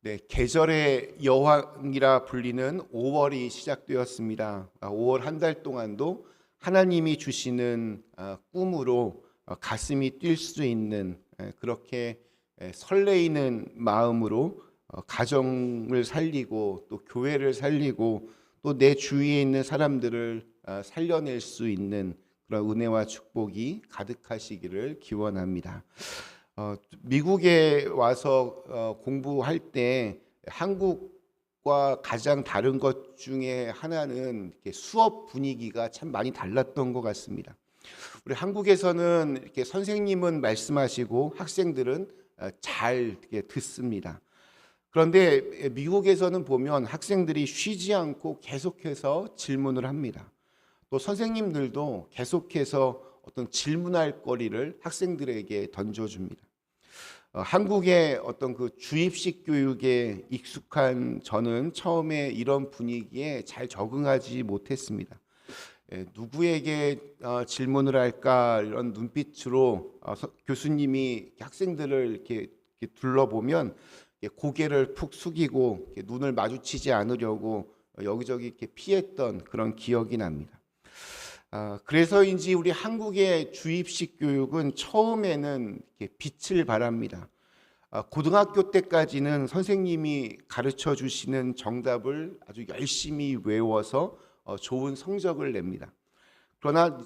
네, 계절의 여왕이라 불리는 5월이 시작되었습니다. 5월 한 달 동안도 하나님이 주시는 꿈으로 가슴이 뛸 수 있는 그렇게 설레이는 마음으로 가정을 살리고 또 교회를 살리고 또 내 주위에 있는 사람들을 살려낼 수 있는 그런 은혜와 축복이 가득하시기를 기원합니다. 미국에 와서 공부할 때 한국과 가장 다른 것 중에 하나는 이렇게 수업 분위기가 참 많이 달랐던 것 같습니다. 우리 한국에서는 이렇게 선생님은 말씀하시고 학생들은 잘 이렇게 듣습니다. 그런데 미국에서는 보면 학생들이 쉬지 않고 계속해서 질문을 합니다. 또 선생님들도 계속해서 어떤 질문할 거리를 학생들에게 던져줍니다. 한국의 어떤 그 주입식 교육에 익숙한 저는 처음에 이런 분위기에 잘 적응하지 못했습니다. 누구에게 질문을 할까 이런 눈빛으로 교수님이 학생들을 이렇게 둘러보면 고개를 푹 숙이고 눈을 마주치지 않으려고 여기저기 이렇게 피했던 그런 기억이 납니다. 그래서인지 우리 한국의 주입식 교육은 처음에는 이렇게 빛을 발합니다. 고등학교 때까지는 선생님이 가르쳐 주시는 정답을 아주 열심히 외워서 좋은 성적을 냅니다. 그러나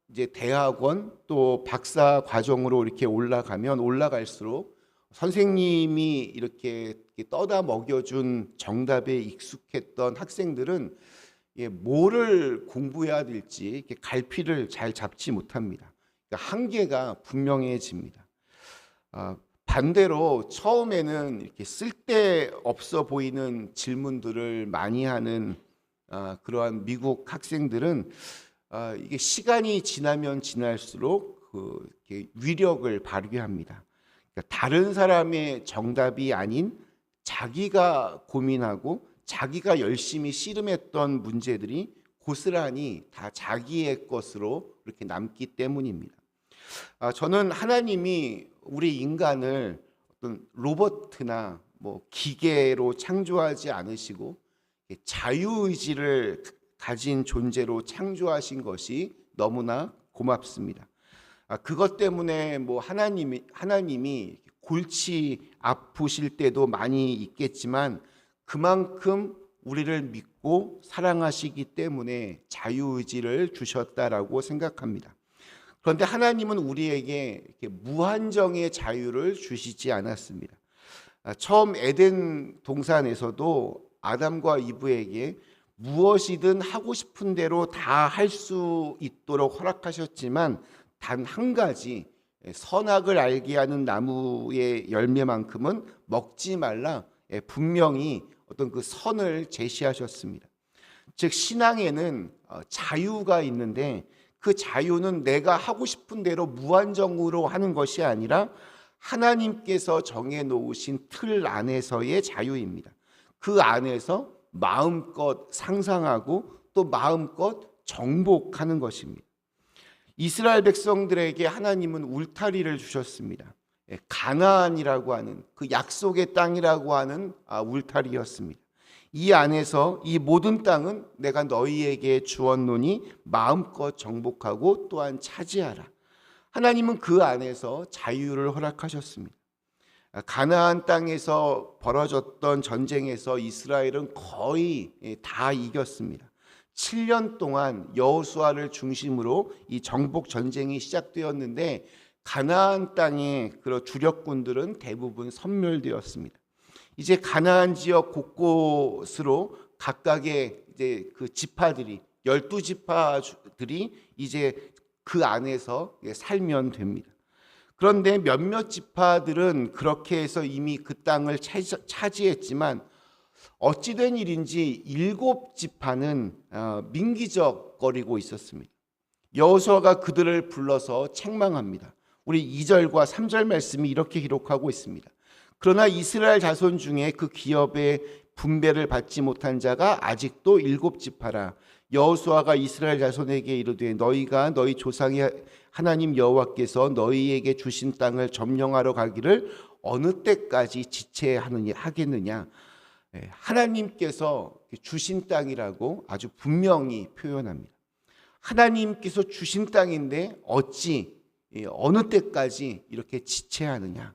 이제 대학원 또 박사 과정으로 이렇게 올라갈수록 선생님이 이렇게 떠다 먹여준 정답에 익숙했던 학생들은 뭐를 공부해야 될지 이렇게 갈피를 잘 잡지 못합니다. 그러니까 한계가 분명해집니다. 반대로 처음에는 이렇게 쓸데없어 보이는 질문들을 많이 하는 그러한 미국 학생들은 이게 시간이 지나면 지날수록 이렇게 위력을 발휘합니다. 그러니까 다른 사람의 정답이 아닌 자기가 고민하고 자기가 열심히 씨름했던 문제들이 고스란히 다 자기의 것으로 이렇게 남기 때문입니다. 저는 하나님이 우리 인간을 어떤 로봇이나 기계로 창조하지 않으시고 자유의지를 가진 존재로 창조하신 것이 너무나 고맙습니다. 그것 때문에 하나님이 골치 아프실 때도 많이 있겠지만 그만큼 우리를 믿고 사랑하시기 때문에 자유의지를 주셨다라고 생각합니다. 그런데 하나님은 우리에게 이렇게 무한정의 자유를 주시지 않았습니다. 처음 에덴 동산에서도 아담과 이브에게 무엇이든 하고 싶은 대로 다 할 수 있도록 허락하셨지만 단 한 가지 선악을 알게 하는 나무의 열매만큼은 먹지 말라 분명히 어떤 그 선을 제시하셨습니다. 즉 신앙에는 자유가 있는데 그 자유는 내가 하고 싶은 대로 무한정으로 하는 것이 아니라 하나님께서 정해놓으신 틀 안에서의 자유입니다. 그 안에서 마음껏 상상하고 또 마음껏 정복하는 것입니다. 이스라엘 백성들에게 하나님은 울타리를 주셨습니다. 가나안이라고 하는 그 약속의 땅이라고 하는 울타리였습니다. 이 안에서 이 모든 땅은 내가 너희에게 주었노니 마음껏 정복하고 또한 차지하라. 하나님은 그 안에서 자유를 허락하셨습니다. 가나안 땅에서 벌어졌던 전쟁에서 이스라엘은 거의 다 이겼습니다. 7년 동안 여호수아를 중심으로 이 정복 전쟁이 시작되었는데 가나안 땅의 그런 주력군들은 대부분 섬멸되었습니다. 이제 가나안 지역 곳곳으로 각각의 이제 그 지파들이 12지파들이 이제 그 안에서 살면 됩니다. 그런데 몇몇 지파들은 그렇게 해서 이미 그 땅을 차지했지만 어찌된 일인지 7지파는 민기적거리고 있었습니다. 여호수아가 그들을 불러서 책망합니다. 우리 2절과 3절 말씀이 이렇게 기록하고 있습니다. 그러나 이스라엘 자손 중에 그 기업의 분배를 받지 못한 자가 아직도 7지파라. 여호수아가 이스라엘 자손에게 이르되 너희가 너희 조상의 하나님 여호와께서 너희에게 주신 땅을 점령하러 가기를 어느 때까지 지체하겠느냐? 하나님께서 주신 땅이라고 아주 분명히 표현합니다. 하나님께서 주신 땅인데 어찌 어느 때까지 이렇게 지체하느냐?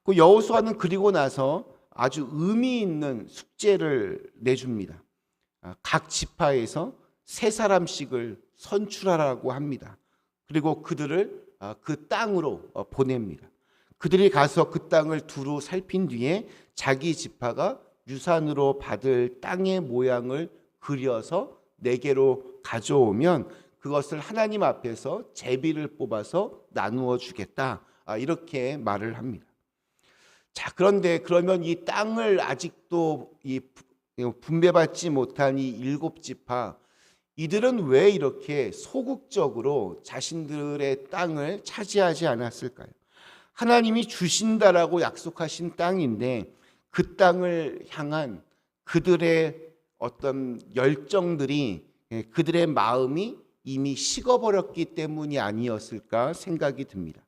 그 여호수아는 그리고 나서 아주 의미 있는 숙제를 내줍니다. 각 지파에서 3사람씩을 선출하라고 합니다. 그리고 그들을 그 땅으로 보냅니다. 그들이 가서 그 땅을 두루 살핀 뒤에 자기 지파가 유산으로 받을 땅의 모양을 그려서 내게로 가져오면 그것을 하나님 앞에서 제비를 뽑아서 나누어 주겠다. 이렇게 말을 합니다. 자, 그런데 그러면 이 땅을 아직도 분배받지 못한 이 7지파, 이들은 왜 이렇게 소극적으로 자신들의 땅을 차지하지 않았을까요? 하나님이 주신다라고 약속하신 땅인데 그 땅을 향한 그들의 어떤 열정들이, 그들의 마음이 이미 식어버렸기 때문이 아니었을까 생각이 듭니다.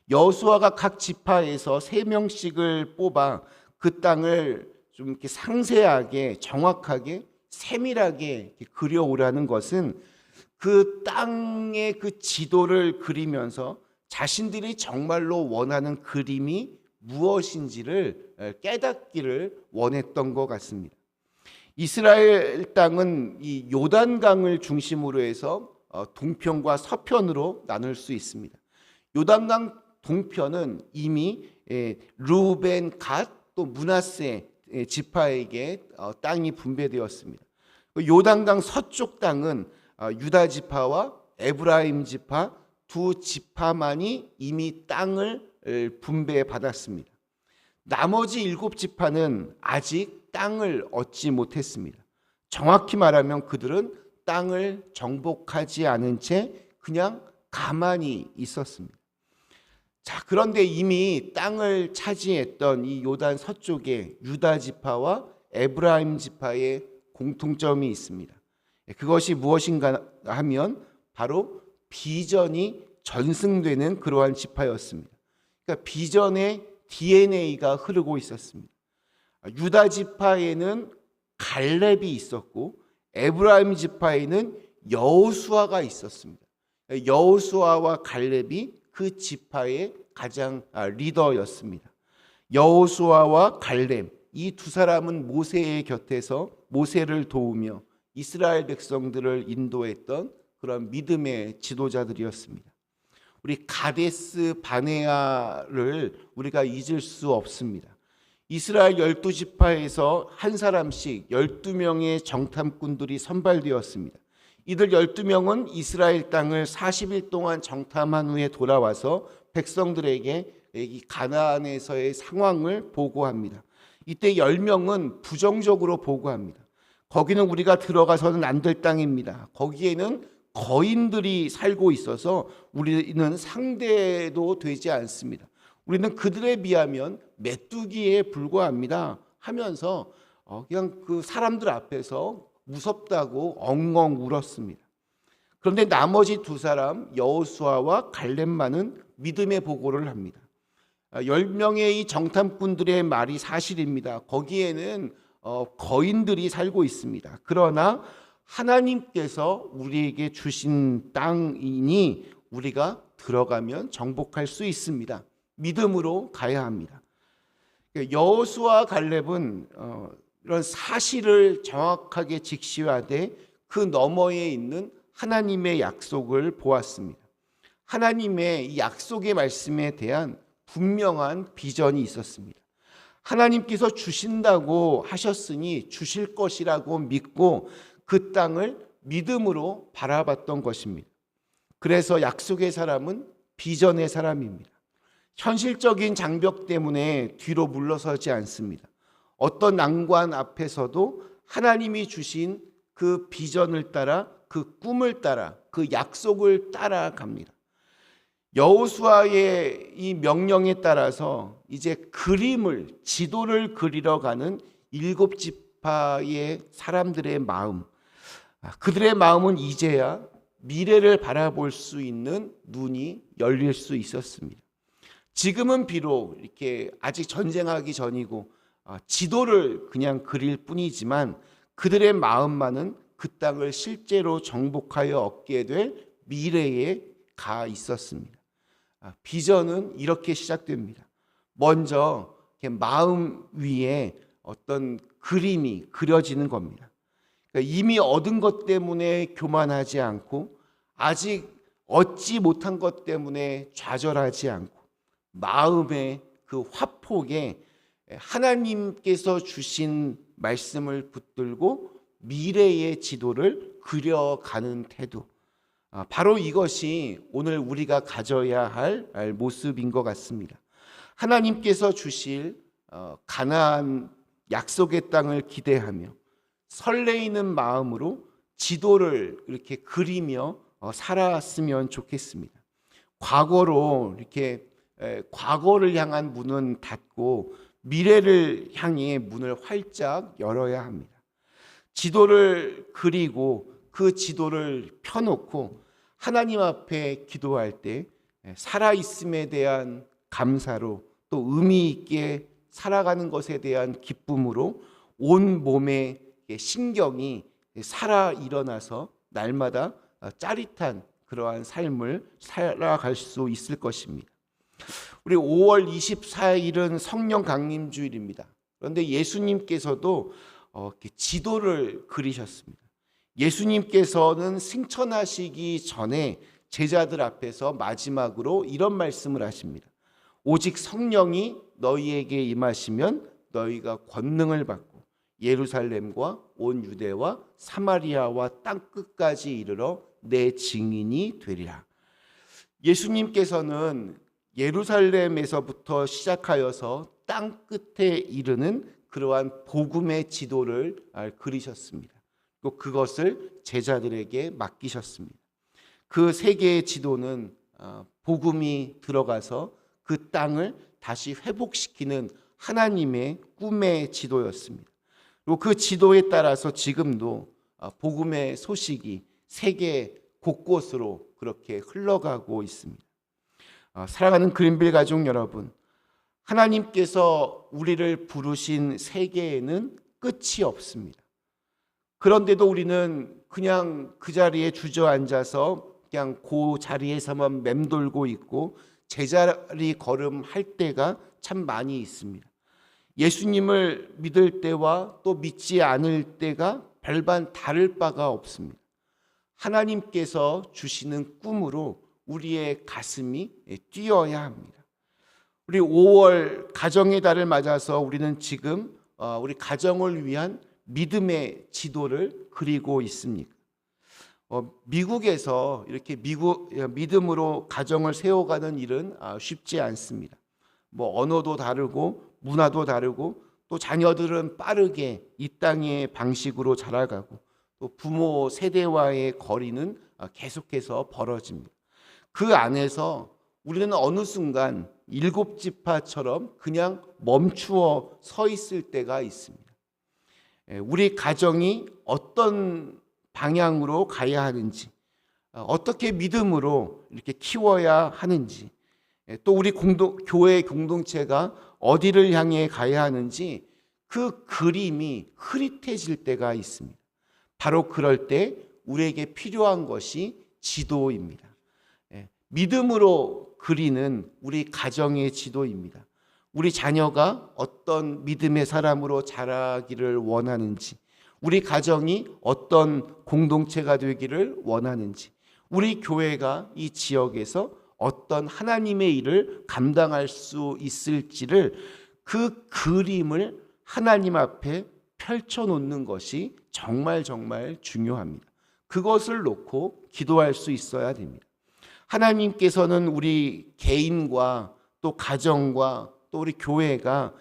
여호수아가 각 지파에서 3명씩을 뽑아 그 땅을 좀 이렇게 상세하게, 정확하게, 세밀하게 그려오라는 것은 그 땅의 그 지도를 그리면서 자신들이 정말로 원하는 그림이 무엇인지를 깨닫기를 원했던 것 같습니다. 이스라엘 땅은 이 요단강을 중심으로 해서 동편과 서편으로 나눌 수 있습니다. 요단강 동편은 이미 르우벤, 갓, 또 므낫세 지파에게 땅이 분배되었습니다. 요단강 서쪽 땅은 유다 지파와 에브라임 지파 두 지파만이 이미 땅을 분배받았습니다. 나머지 7지파는 아직 땅을 얻지 못했습니다. 정확히 말하면 그들은 땅을 정복하지 않은 채 그냥 가만히 있었습니다. 자, 그런데 이미 땅을 차지했던 이 요단 서쪽에 유다 지파와 에브라임 지파의 공통점이 있습니다. 그것이 무엇인가 하면 바로 비전이 전승되는 그러한 지파였습니다. 그러니까 비전의 DNA가 흐르고 있었습니다. 유다 지파에는 갈렙이 있었고 에브라임 지파에는 여호수아가 있었습니다. 여호수아와 갈렙이 그 지파의 가장 리더였습니다. 여호수아와 갈렙, 이 두 사람은 모세의 곁에서 모세를 도우며 이스라엘 백성들을 인도했던 그런 믿음의 지도자들이었습니다. 우리 가데스 바네아를 우리가 잊을 수 없습니다. 이스라엘 12지파에서 한 사람씩 12명의 정탐꾼들이 선발되었습니다. 이들 12명은 이스라엘 땅을 40일 동안 정탐한 후에 돌아와서 백성들에게 이 가나안에서의 상황을 보고합니다. 이때 10명은 부정적으로 보고합니다. 거기는 우리가 들어가서는 안 될 땅입니다. 거기에는 거인들이 살고 있어서 우리는 상대도 되지 않습니다. 우리는 그들에 비하면 메뚜기에 불과합니다 하면서 그냥 그 사람들 앞에서 무섭다고 엉엉 울었습니다. 그런데 나머지 두 사람 여호수아와 갈렙만은 믿음의 보고를 합니다. 10명의 이 정탐꾼들의 말이 사실입니다. 거기에는 거인들이 살고 있습니다. 그러나 하나님께서 우리에게 주신 땅이니 우리가 들어가면 정복할 수 있습니다. 믿음으로 가야 합니다. 여호수아 갈렙은 이런 사실을 정확하게 직시하되 그 너머에 있는 하나님의 약속을 보았습니다. 하나님의 이 약속의 말씀에 대한 분명한 비전이 있었습니다. 하나님께서 주신다고 하셨으니 주실 것이라고 믿고 그 땅을 믿음으로 바라봤던 것입니다. 그래서 약속의 사람은 비전의 사람입니다. 현실적인 장벽 때문에 뒤로 물러서지 않습니다. 어떤 난관 앞에서도 하나님이 주신 그 비전을 따라, 그 꿈을 따라, 그 약속을 따라갑니다. 여호수아의 이 명령에 따라서 이제 그림을, 지도를 그리러 가는 7지파의 사람들의 마음, 그들의 마음은 이제야 미래를 바라볼 수 있는 눈이 열릴 수 있었습니다. 지금은 비록 이렇게 아직 전쟁하기 전이고 지도를 그냥 그릴 뿐이지만 그들의 마음만은 그 땅을 실제로 정복하여 얻게 될 미래에 가 있었습니다. 비전은 이렇게 시작됩니다. 먼저 마음 위에 어떤 그림이 그려지는 겁니다. 그러니까 이미 얻은 것 때문에 교만하지 않고 아직 얻지 못한 것 때문에 좌절하지 않고 마음의 그 화폭에 하나님께서 주신 말씀을 붙들고 미래의 지도를 그려가는 태도. 바로 이것이 오늘 우리가 가져야 할 모습인 것 같습니다. 하나님께서 주실 가나안 약속의 땅을 기대하며 설레이는 마음으로 지도를 이렇게 그리며 살았으면 좋겠습니다. 과거로 이렇게 과거를 향한 문은 닫고 미래를 향해 문을 활짝 열어야 합니다. 지도를 그리고 그 지도를 펴놓고 하나님 앞에 기도할 때 살아있음에 대한 감사로 또 의미 있게 살아가는 것에 대한 기쁨으로 온 몸의 신경이 살아 일어나서 날마다 짜릿한 그러한 삶을 살아갈 수 있을 것입니다. 우리 5월 24일은 성령 강림 주일입니다. 그런데 예수님께서도 지도를 그리셨습니다. 예수님께서는 승천하시기 전에 제자들 앞에서 마지막으로 이런 말씀을 하십니다. 오직 성령이 너희에게 임하시면 너희가 권능을 받고 예루살렘과 온 유대와 사마리아와 땅 끝까지 이르러 내 증인이 되리라. 예수님께서는 예루살렘에서부터 시작하여서 땅 끝에 이르는 그러한 복음의 지도를 그리셨습니다. 또 그것을 제자들에게 맡기셨습니다. 그 세계의 지도는 복음이 들어가서 그 땅을 다시 회복시키는 하나님의 꿈의 지도였습니다. 그리고 그 지도에 따라서 지금도 복음의 소식이 세계 곳곳으로 그렇게 흘러가고 있습니다. 사랑하는 그린빌 가족 여러분, 하나님께서 우리를 부르신 세계에는 끝이 없습니다. 그런데도 우리는 그냥 그 자리에 주저앉아서 그냥 그 자리에서만 맴돌고 있고 제자리 걸음할 때가 참 많이 있습니다. 예수님을 믿을 때와 또 믿지 않을 때가 별반 다를 바가 없습니다. 하나님께서 주시는 꿈으로 우리의 가슴이 뛰어야 합니다. 우리 5월 가정의 달을 맞아서 우리는 지금 우리 가정을 위한 믿음의 지도를 그리고 있습니다. 미국에서 이렇게 믿음으로 가정을 세워가는 일은 쉽지 않습니다. 언어도 다르고 문화도 다르고 또 자녀들은 빠르게 이 땅의 방식으로 자라가고 또 부모 세대와의 거리는 계속해서 벌어집니다. 그 안에서 우리는 어느 순간 일곱 지파처럼 그냥 멈추어 서 있을 때가 있습니다. 우리 가정이 어떤 방향으로 가야 하는지, 어떻게 믿음으로 이렇게 키워야 하는지, 또 우리 교회 공동체가 어디를 향해 가야 하는지 그 그림이 흐릿해질 때가 있습니다. 바로 그럴 때 우리에게 필요한 것이 지도입니다. 믿음으로 그리는 우리 가정의 지도입니다. 우리 자녀가 어떤 믿음의 사람으로 자라기를 원하는지, 우리 가정이 어떤 공동체가 되기를 원하는지, 우리 교회가 이 지역에서 어떤 하나님의 일을 감당할 수 있을지를 그 그림을 하나님 앞에 펼쳐놓는 것이 정말 중요합니다. 그것을 놓고 기도할 수 있어야 됩니다. 하나님께서는 우리 개인과 또 가정과 또 우리 교회가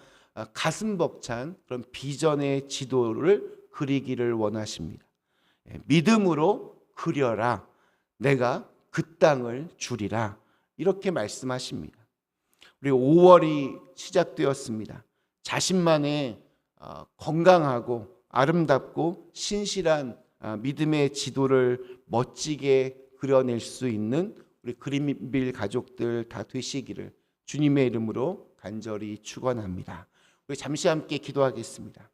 가슴 벅찬 그런 비전의 지도를 그리기를 원하십니다. 믿음으로 그려라. 내가 그 땅을 주리라. 이렇게 말씀하십니다. 우리 5월이 시작되었습니다. 자신만의 건강하고 아름답고 신실한 믿음의 지도를 멋지게 그려낼 수 있는 우리 그린빌 가족들 다 되시기를 주님의 이름으로 간절히 축원합니다. 우리 잠시 함께 기도하겠습니다.